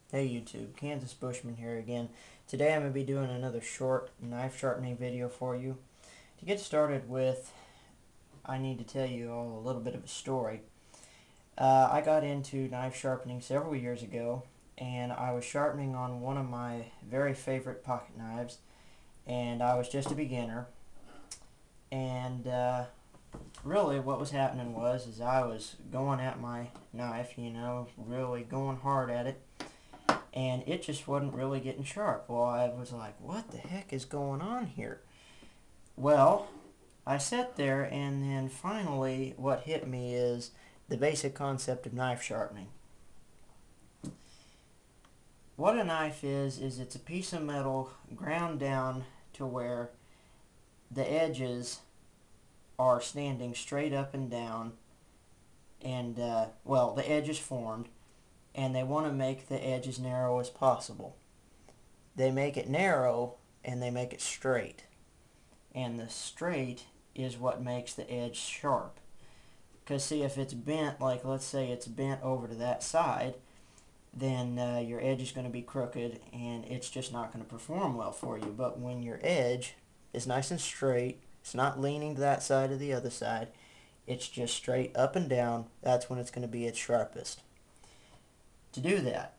Hey YouTube, Kansas Bushman here again. Today I'm going to be doing another short knife sharpening video for you. To get started with, I need to tell you all a little bit of a story. I got into knife sharpening several years ago, and I was sharpening on one of my very favorite pocket knives, and I was just a beginner. And really what was happening was I was going at my knife, really going hard at it, and it just wasn't really getting sharp. Well, I was like, what the heck is going on here? Well, I sat there, and then finally what hit me is the basic concept of knife sharpening. What a knife is it's a piece of metal ground down to where the edges are standing straight up and down, and well, the edge is formed, and they want to make the edge as narrow as possible. They make it narrow and they make it straight, and the straight is what makes the edge sharp. Because see, if it's bent, like let's say it's bent over to that side, then your edge is going to be crooked and it's just not going to perform well for you. But when your edge is nice and straight, it's not leaning to that side or the other side, it's just straight up and down, that's when it's going to be its sharpest. To do that,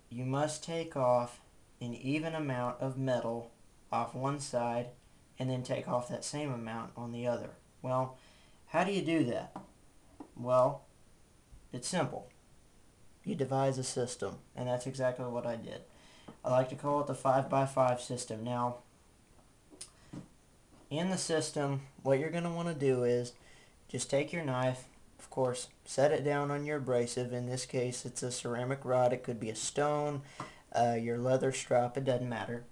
you must take off an even amount of metal off one side and then take off that same amount on the other. Well, how do you do that? Well, it's simple. You devise a system, and that's exactly what I did. I like to call it the 5x5 system. Now, in the system, what you're going to want to do is just take your knife, of course, set it down on your abrasive. In this case, it's a ceramic rod. It could be a stone, your leather strap, it doesn't matter.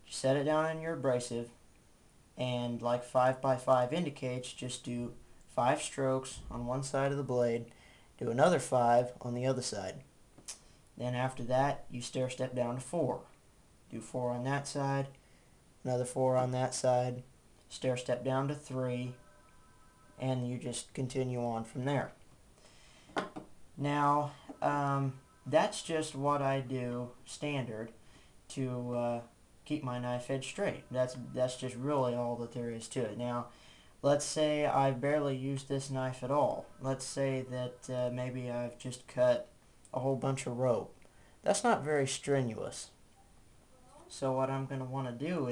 Just set it down on your abrasive, and like 5x5 indicates, just do 5 strokes on one side of the blade, do another 5 on the other side. Then after that, you stair step down to 4. Do 4 on that side, another 4 on that side, stair step down to 3, and you just continue on from there. Now, that's just what I do standard to keep my knife edge straight. That's just really all that there is to it. Now, let's say I've barely used this knife at all. Let's say that maybe I've just cut a whole bunch of rope. That's not very strenuous. So what I'm going to want to do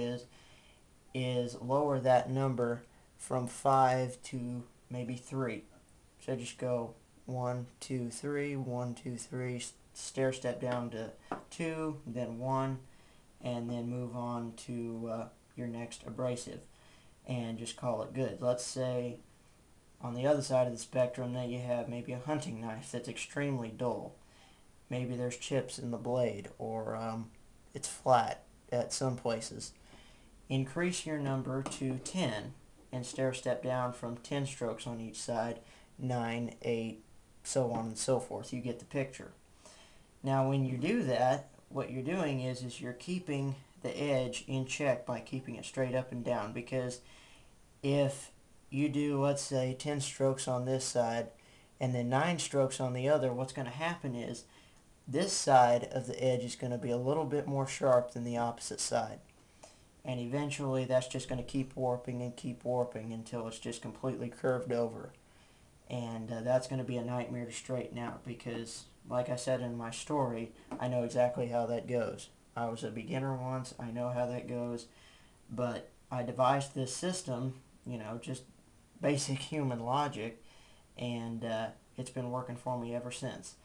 is lower that number from 5 to maybe 3. So just go 1, 2, 3, 1, 2, 3, stair step down to 2, then 1, and then move on to your next abrasive and just call it good. Let's say on the other side of the spectrum that you have maybe a hunting knife that's extremely dull. Maybe there's chips in the blade, or it's flat at some places. Increase your number to 10 and stair step down from 10 strokes on each side, 9, 8, so on and so forth. You get the picture. Now when you do that, what you're doing is you're keeping the edge in check by keeping it straight up and down, because if you do, let's say, 10 strokes on this side and then 9 strokes on the other, what's going to happen is this side of the edge is going to be a little bit more sharp than the opposite side. And eventually that's just going to keep warping and keep warping until it's just completely curved over. And that's going to be a nightmare to straighten out, because, like I said in my story, I know exactly how that goes. I was a beginner once, I know how that goes, but I devised this system, just basic human logic, and it's been working for me ever since.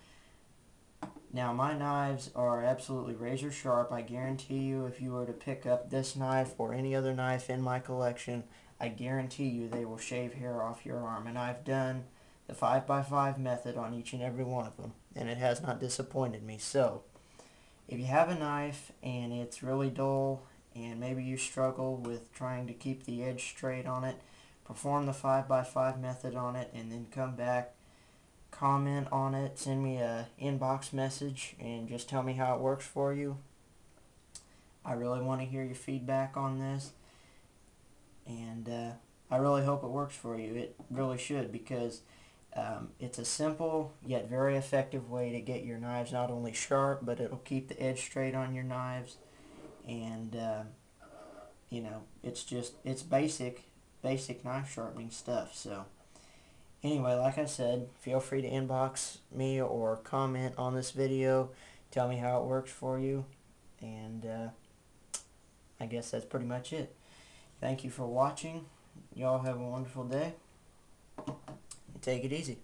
Now, my knives are absolutely razor sharp. I guarantee you, if you were to pick up this knife or any other knife in my collection, I guarantee you they will shave hair off your arm. And I've done the 5x5 method on each and every one of them, and it has not disappointed me. So, if you have a knife and it's really dull, and maybe you struggle with trying to keep the edge straight on it, perform the 5x5 method on it, and then come back, comment on it, send me a inbox message, and just tell me how it works for you. I really want to hear your feedback on this, and I really hope it works for you. It really should, because It's a simple yet very effective way to get your knives not only sharp, but it'll keep the edge straight on your knives. And you know, it's basic knife sharpening stuff. So anyway, like I said, feel free to inbox me or comment on this video. Tell me how it works for you. And I guess that's pretty much it. Thank you for watching. Y'all have a wonderful day. Take it easy.